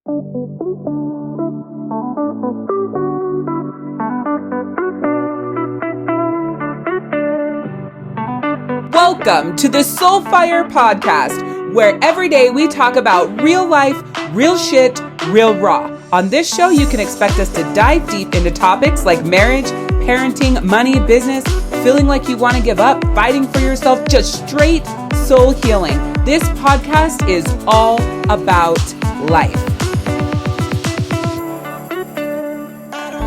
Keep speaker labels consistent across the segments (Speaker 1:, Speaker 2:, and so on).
Speaker 1: Welcome to the Soulfire Podcast, where every day we talk about real life, real shit, real raw. On this show, you can expect us to dive deep into topics like marriage, parenting, money, business, feeling like you want to give up, fighting for yourself, just straight soul healing. This podcast is all about life.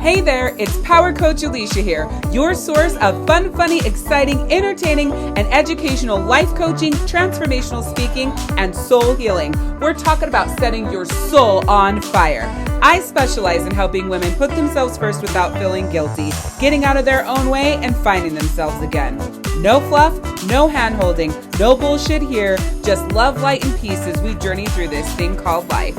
Speaker 1: Hey there, it's Power Coach Alishia here, your source of fun, funny, exciting, entertaining, and educational life coaching, transformational speaking, and soul healing. We're talking about setting your soul on fire. I specialize in helping women put themselves first without feeling guilty, getting out of their own way, and finding themselves again. No fluff, no hand-holding, no bullshit here, just love, light, and peace as we journey through this thing called life.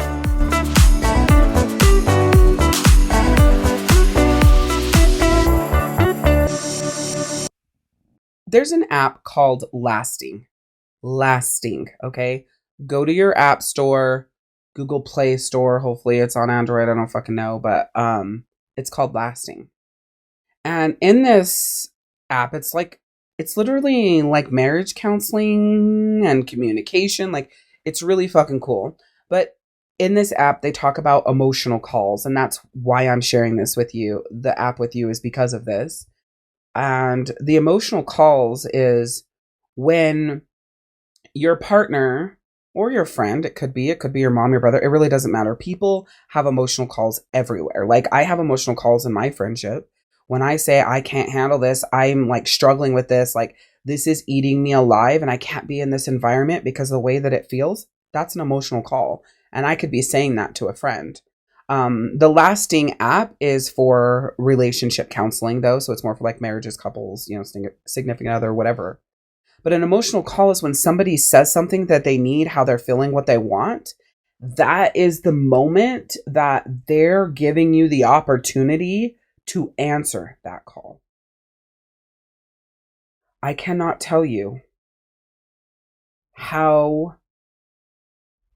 Speaker 1: There's an app called Lasting, okay? Go to your app store, Google Play Store. Hopefully it's on Android. I don't fucking know, but it's called Lasting. And in this app, it's literally like marriage counseling and communication. Like, it's really fucking cool. But in this app, they talk about emotional calls, and that's why I'm sharing this with you. The app with you is because of this. And the emotional calls is when your partner or your friend, it could be your mom, your brother, it really doesn't matter. People have emotional calls everywhere. Like, I have emotional calls in my friendship. When I say I can't handle this, I'm like struggling with this, like this is eating me alive and I can't be in this environment because of the way that it feels, that's an emotional call. And I could be saying that to a friend. The Lasting app is for relationship counseling though. So it's more for like marriages, couples, significant other, whatever. But an emotional call is when somebody says something that they need, how they're feeling, what they want. That is the moment that they're giving you the opportunity to answer that call. I cannot tell you how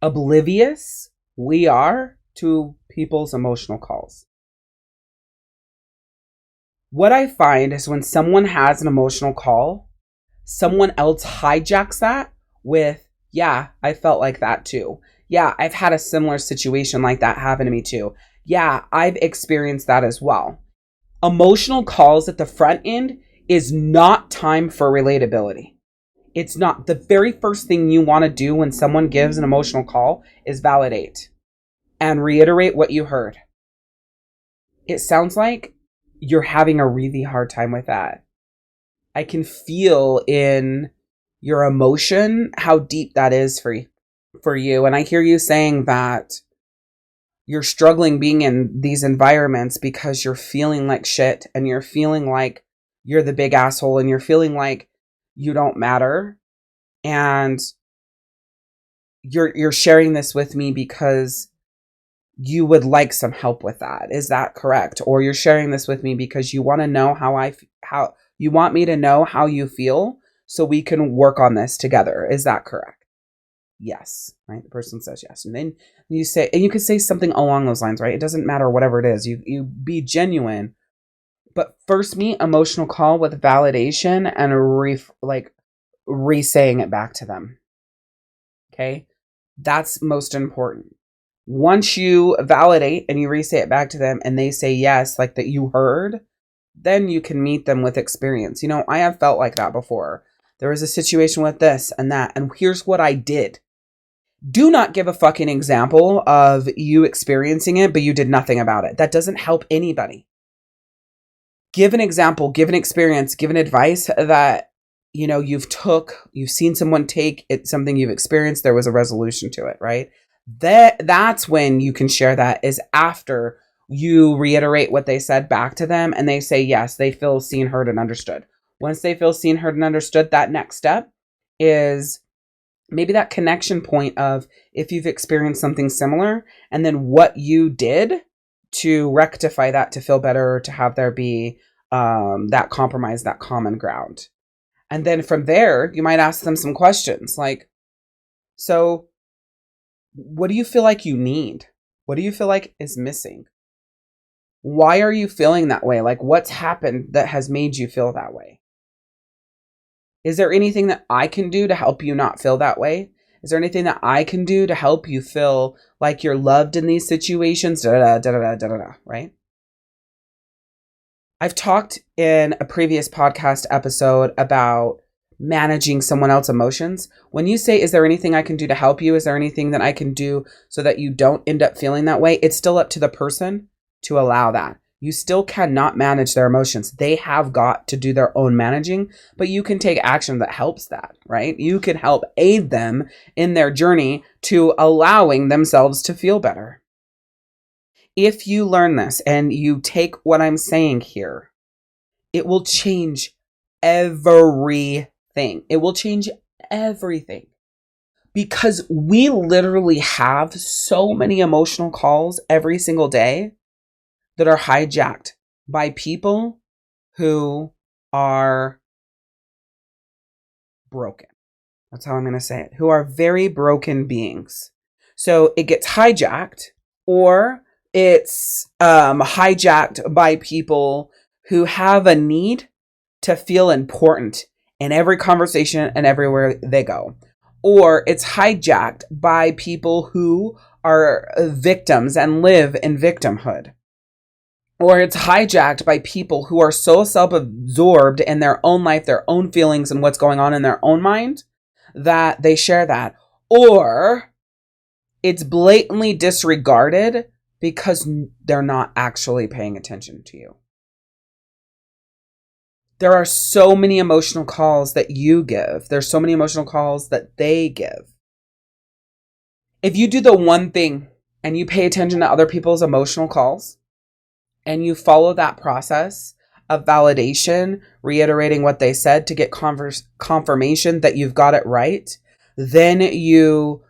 Speaker 1: oblivious we are to people's emotional calls. What I find is when someone has an emotional call, someone else hijacks that with, yeah, I felt like that too. Yeah, I've had a similar situation like that happen to me too. Yeah, I've experienced that as well. Emotional calls at the front end is not time for relatability. It's not. The very first thing you want to do when someone gives an emotional call is validate and reiterate what you heard. It sounds like you're having a really hard time with that. I can feel in your emotion how deep that is for you. And I hear you saying that you're struggling being in these environments because you're feeling like shit and you're feeling like you're the big asshole and you're feeling like you don't matter. And you're sharing this with me because you would like some help with that. Is that correct? Or you're sharing this with me because you want to know how you want me to know how you feel so we can work on this together. Is that correct? Yes. Right? The person says yes. And then you say, and you could say something along those lines, right? It doesn't matter whatever it is. You be genuine. But first meet emotional call with validation and re-saying it back to them. Okay? That's most important. Once you validate and you re-say it back to them and they say yes, like that you heard, then you can meet them with experience. I have felt like that before. There was a situation with this and that, and here's what I did. Do not give a fucking example of you experiencing it, but you did nothing about it. That doesn't help anybody. Give an example, give an experience, give an advice that, you've seen someone take it, something you've experienced, there was a resolution to it, right? That's when you can share that, is after you reiterate what they said back to them and they say yes, they feel seen, heard, and understood. Once they feel seen, heard, and understood, that next step is maybe that connection point of if you've experienced something similar and then what you did to rectify that, to feel better, to have there be that compromise, that common ground. And then from there, you might ask them some questions like, so what do you feel like you need? What do you feel like is missing? Why are you feeling that way? Like, what's happened that has made you feel that way? Is there anything that I can do to help you not feel that way? Is there anything that I can do to help you feel like you're loved in these situations? Right? I've talked in a previous podcast episode about managing someone else's emotions. When you say, is there anything I can do to help you? Is there anything that I can do so that you don't end up feeling that way? It's still up to the person to allow that. You still cannot manage their emotions. They have got to do their own managing, but you can take action that helps that, right? You can help aid them in their journey to allowing themselves to feel better. If you learn this and you take what I'm saying here, it will change everything. It will change everything. Because we literally have so many emotional calls every single day that are hijacked by people who are broken. That's how I'm going to say it. Who are very broken beings. So it gets hijacked, or it's hijacked by people who have a need to feel important in every conversation and everywhere they go. Or it's hijacked by people who are victims and live in victimhood. Or it's hijacked by people who are so self-absorbed in their own life, their own feelings, and what's going on in their own mind that they share that. Or it's blatantly disregarded because they're not actually paying attention to you. There are so many emotional calls that you give. There's so many emotional calls that they give. If you do the one thing and you pay attention to other people's emotional calls, and you follow that process of validation, reiterating what they said to get confirmation that you've got it right, then you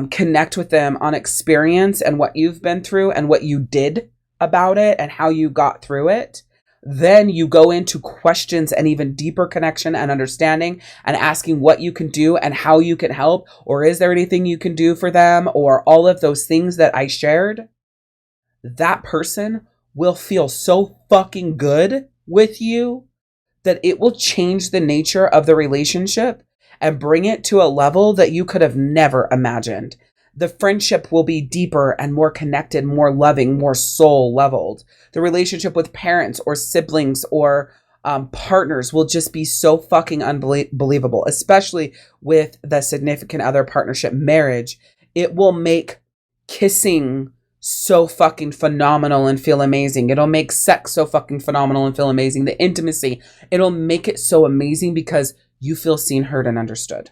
Speaker 1: connect with them on experience and what you've been through and what you did about it and how you got through it. Then you go into questions and even deeper connection and understanding and asking what you can do and how you can help, or is there anything you can do for them, or all of those things that I shared. That person will feel so fucking good with you that it will change the nature of the relationship and bring it to a level that you could have never imagined. The friendship will be deeper and more connected, more loving, more soul leveled. The relationship with parents or siblings or partners will just be so fucking unbelievable, especially with the significant other partnership marriage. It will make kissing so fucking phenomenal and feel amazing. It'll make sex so fucking phenomenal and feel amazing. The intimacy, it'll make it so amazing because you feel seen, heard, and understood.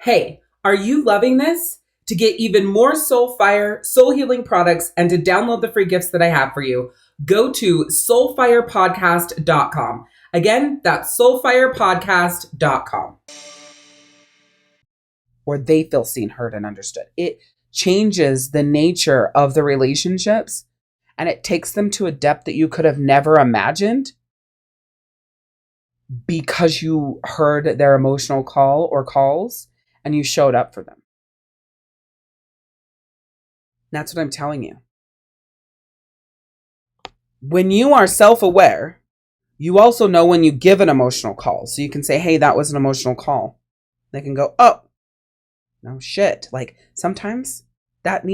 Speaker 1: Hey, are you loving this? To get even more soul fire, soul healing products, and to download the free gifts that I have for you, go to soulfirepodcast.com. Again, that's soulfirepodcast.com. Or they feel seen, heard, and understood. It changes the nature of the relationships, and it takes them to a depth that you could have never imagined because you heard their emotional call or calls and you showed up for them. That's what I'm telling you. When you are self-aware, you also know when you give an emotional call. So you can say, hey, that was an emotional call. They can go, oh, no shit. Like sometimes that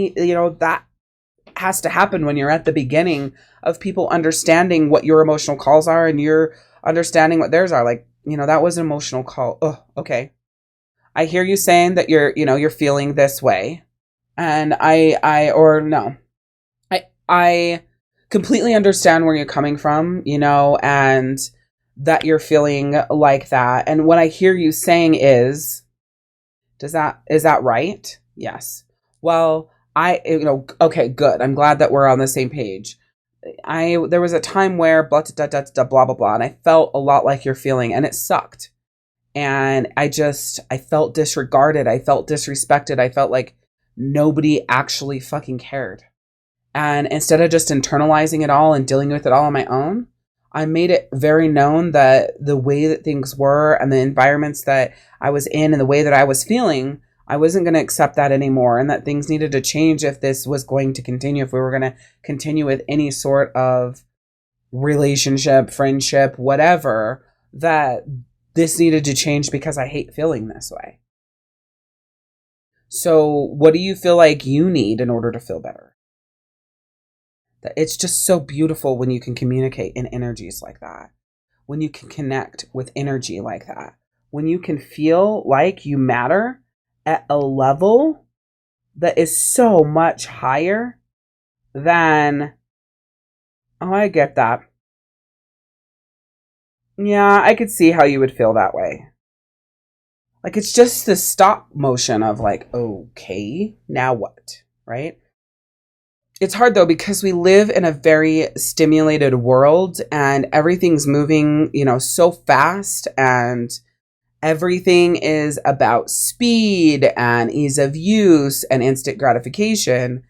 Speaker 1: has to happen when you're at the beginning of people understanding what your emotional calls are and you're understanding what theirs are. Like, that was an emotional call. Oh, okay. I hear you saying that you're feeling this way. And I completely understand where you're coming from, and that you're feeling like that. And what I hear you saying is that right? Yes. Well, okay, good. I'm glad that we're on the same page. There was a time where blah, blah, blah, blah, blah, blah, blah, and I felt a lot like you're feeling, and it sucked. And I felt disregarded. I felt disrespected. I felt like nobody actually fucking cared. And instead of just internalizing it all and dealing with it all on my own, I made it very known that the way that things were and the environments that I was in and the way that I was feeling, I wasn't going to accept that anymore, and that things needed to change if this was going to continue, if we were going to continue with any sort of relationship, friendship, whatever, that this needed to change because I hate feeling this way. So what do you feel like you need in order to feel better? It's just so beautiful when you can communicate in energies like that, when you can connect with energy like that, when you can feel like you matter at a level that is so much higher than, oh, I get that. Yeah, I could see how you would feel that way. Like, it's just the stop motion of like, okay, now what, right? It's hard though, because we live in a very stimulated world and everything's moving, so fast, and everything is about speed and ease of use and instant gratification,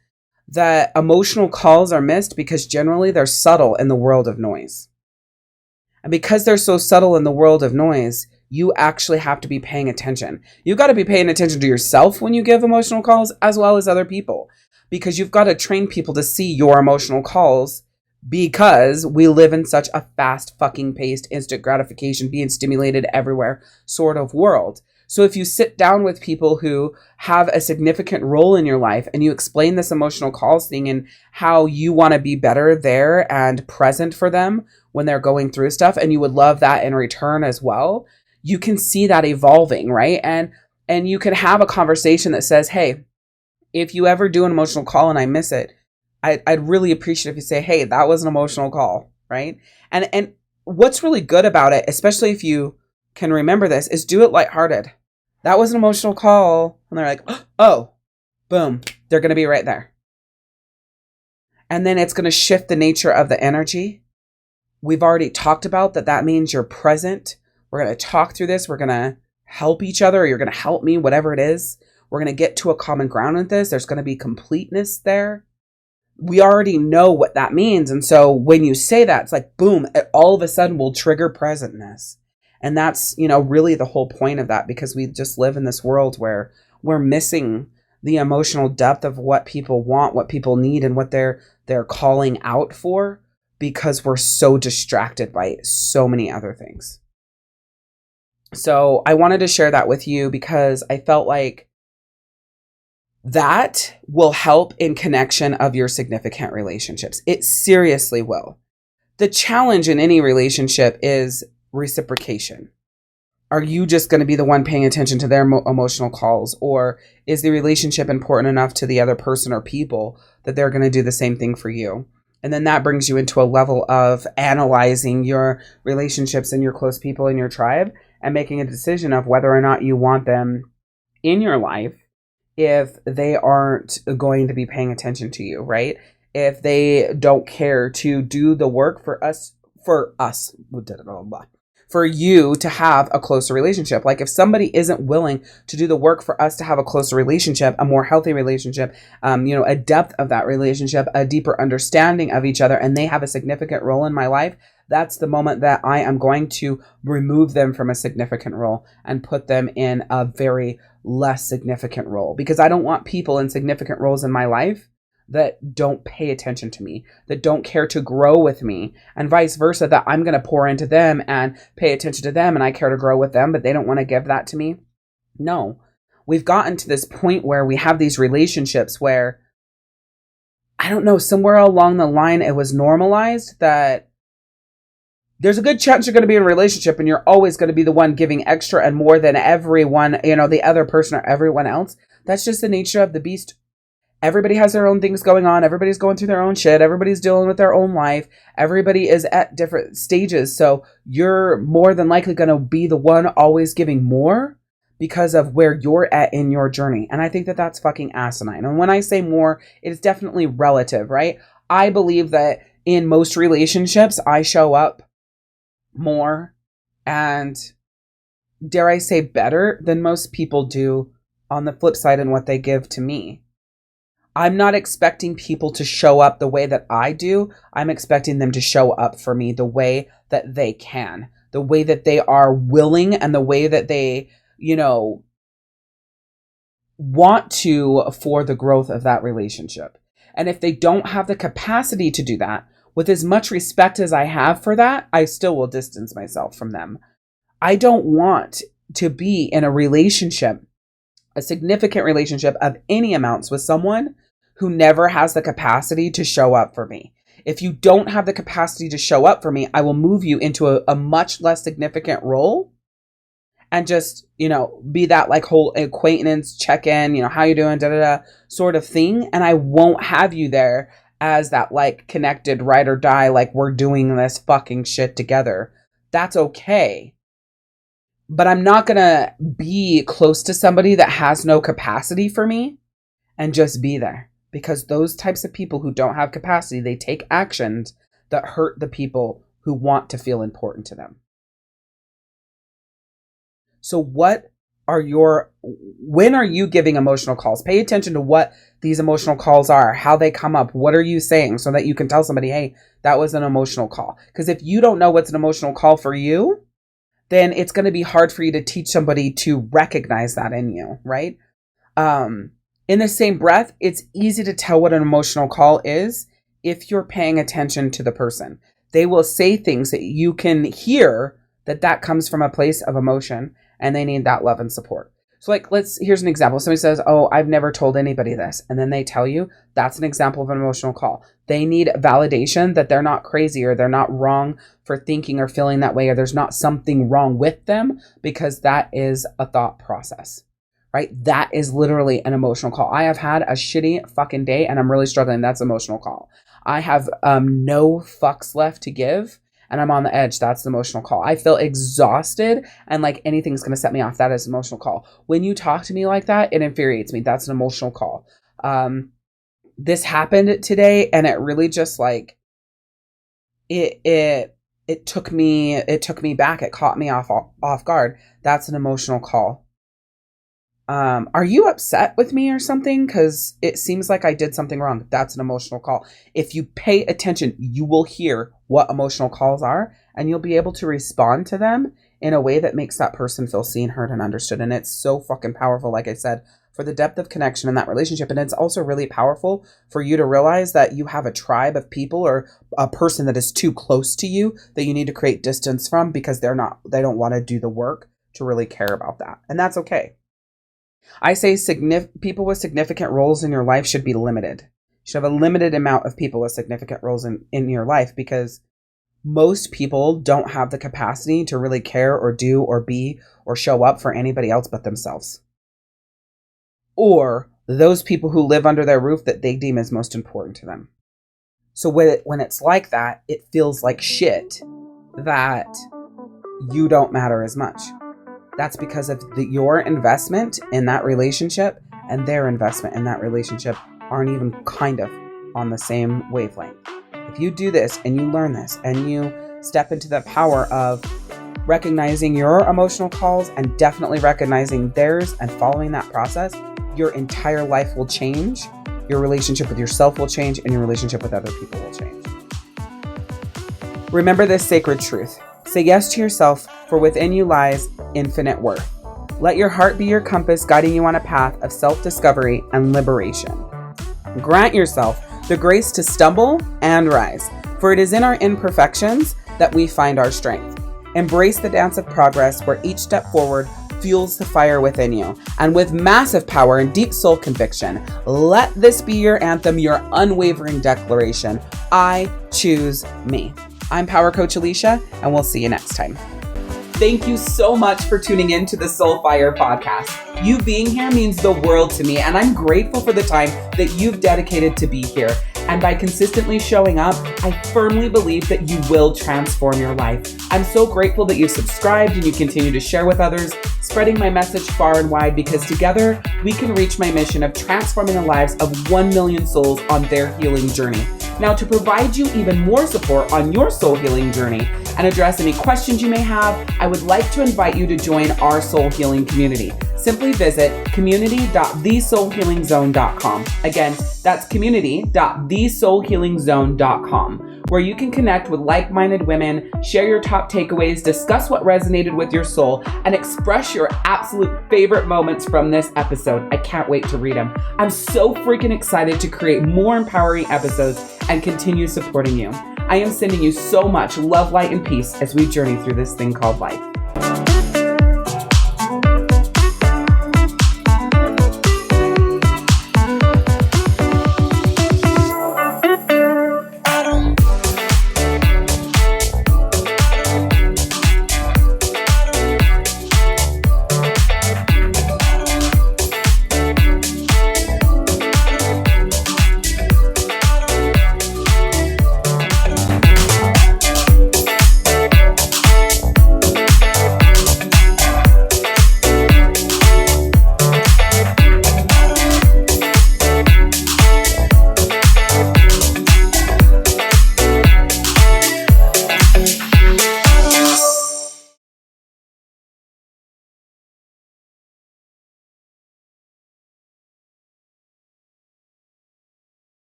Speaker 1: that emotional calls are missed because generally they're subtle in the world of noise. And because they're so subtle in the world of noise, you actually have to be paying attention. You've got to be paying attention to yourself when you give emotional calls, as well as other people, because you've got to train people to see your emotional calls, because we live in such a fast fucking paced, instant gratification, being stimulated everywhere sort of world. So if you sit down with people who have a significant role in your life and you explain this emotional calls thing and how you want to be better there and present for them when they're going through stuff, and you would love that in return as well, you can see that evolving, right? And you can have a conversation that says, hey, if you ever do an emotional call and I miss it, I'd really appreciate if you say, hey, that was an emotional call, right? And what's really good about it, especially if you can remember this, is do it lighthearted. That was an emotional call. And they're like, oh, boom, they're going to be right there. And then it's going to shift the nature of the energy. We've already talked about that. That means you're present. We're going to talk through this. We're going to help each other, or you're going to help me, whatever it is. We're going to get to a common ground with this. There's going to be completeness there. We already know what that means. And so when you say that, it's like, boom, it all of a sudden will trigger presentness. And that's, really the whole point of that, because we just live in this world where we're missing the emotional depth of what people want, what people need, and what they're calling out for, because we're so distracted by so many other things. So I wanted to share that with you because I felt like that will help in connection of your significant relationships. It seriously will. The challenge in any relationship is reciprocation. Are you just going to be the one paying attention to their emotional calls, or is the relationship important enough to the other person or people that they're going to do the same thing for you? And then that brings you into a level of analyzing your relationships and your close people in your tribe and making a decision of whether or not you want them in your life if they aren't going to be paying attention to you, right? If they don't care to do the work for you to have a closer relationship. Like if somebody isn't willing to do the work for us to have a closer relationship, a more healthy relationship, a depth of that relationship, a deeper understanding of each other, and they have a significant role in my life, that's the moment that I am going to remove them from a significant role and put them in a very less significant role, because I don't want people in significant roles in my life that don't pay attention to me, that don't care to grow with me, and vice versa, that I'm going to pour into them and pay attention to them and I care to grow with them, but they don't want to give that to me. No, we've gotten to this point where we have these relationships where, I don't know, somewhere along the line it was normalized that there's a good chance you're going to be in a relationship and you're always going to be the one giving extra and more than everyone, the other person or everyone else. That's just the nature of the beast. Everybody has their own things going on. Everybody's going through their own shit. Everybody's dealing with their own life. Everybody is at different stages. So you're more than likely going to be the one always giving more because of where you're at in your journey. And I think that that's fucking asinine. And when I say more, it is definitely relative, right? I believe that in most relationships, I show up more and, dare I say, better than most people do on the flip side in what they give to me. I'm not expecting people to show up the way that I do. I'm expecting them to show up for me the way that they can, the way that they are willing, and the way that they, want to for the growth of that relationship. And if they don't have the capacity to do that, with as much respect as I have for that, I still will distance myself from them. I don't want to be in a relationship, a significant relationship of any amounts with someone who never has the capacity to show up for me. If you don't have the capacity to show up for me, I will move you into a much less significant role and just, be that like whole acquaintance check in, how you doing, sort of thing. And I won't have you there as that like connected ride or die, like we're doing this fucking shit together. That's okay. But I'm not going to be close to somebody that has no capacity for me and just be there. Because those types of people who don't have capacity, they take actions that hurt the people who want to feel important to them. So when are you giving emotional calls? Pay attention to what these emotional calls are, how they come up. What are you saying so that you can tell somebody, hey, that was an emotional call. Because if you don't know what's an emotional call for you, then it's going to be hard for you to teach somebody to recognize that in you, right? In the same breath, it's easy to tell what an emotional call is if you're paying attention to the person. They will say things that you can hear that comes from a place of emotion and they need that love and support. So like, here's an example. Somebody says, oh, I've never told anybody this. And then they tell you, that's an example of an emotional call. They need validation that they're not crazy or they're not wrong for thinking or feeling that way, or there's not something wrong with them, because that is a thought process. Right? That is literally an emotional call. I have had a shitty fucking day and I'm really struggling. That's an emotional call. I have no fucks left to give and I'm on the edge. That's the emotional call. I feel exhausted and like anything's going to set me off. That is an emotional call. When you talk to me like that, it infuriates me. That's an emotional call. This happened today and it really just like, it took me back. It caught me off guard. That's an emotional call. Are you upset with me or something? Because it seems like I did something wrong. That's an emotional call. If you pay attention, you will hear what emotional calls are, and you'll be able to respond to them in a way that makes that person feel seen, heard, and understood. And it's so fucking powerful, like I said, for the depth of connection in that relationship. And it's also really powerful for you to realize that you have a tribe of people or a person that is too close to you that you need to create distance from because they don't want to do the work to really care about that. And that's okay. I say people with significant roles in your life should be limited. You should have a limited amount of people with significant roles in your life, because most people don't have the capacity to really care or do or be or show up for anybody else but themselves. Or those people who live under their roof that they deem as most important to them. So when it's like that, it feels like shit that you don't matter as much. That's because of your investment in that relationship and their investment in that relationship aren't even kind of on the same wavelength. If you do this and you learn this and you step into the power of recognizing your emotional calls and definitely recognizing theirs and following that process, your entire life will change. Your relationship with yourself will change and your relationship with other people will change. Remember this sacred truth. Say yes to yourself, for within you lies infinite worth. Let your heart be your compass, guiding you on a path of self-discovery and liberation. Grant yourself the grace to stumble and rise, for it is in our imperfections that we find our strength. Embrace the dance of progress, where each step forward fuels the fire within you. And with massive power and deep soul conviction, let this be your anthem, your unwavering declaration. I choose me. I'm Power Coach Alishia, and we'll see you next time. Thank you so much for tuning in to the Soul Fire podcast. You being here means the world to me, and I'm grateful for the time that you've dedicated to be here. And by consistently showing up, I firmly believe that you will transform your life. I'm so grateful that you subscribed and you continue to share with others, spreading my message far and wide, because together we can reach my mission of transforming the lives of 1 million souls on their healing journey. Now, to provide you even more support on your soul healing journey and address any questions you may have, I would like to invite you to join our soul healing community. Simply visit community.thesoulhealingzone.com. Again, that's community.thesoulhealingzone.com, where you can connect with like-minded women, share your top takeaways, discuss what resonated with your soul, and express your absolute favorite moments from this episode. I can't wait to read them. I'm so freaking excited to create more empowering episodes and continue supporting you. I am sending you so much love, light, and peace as we journey through this thing called life.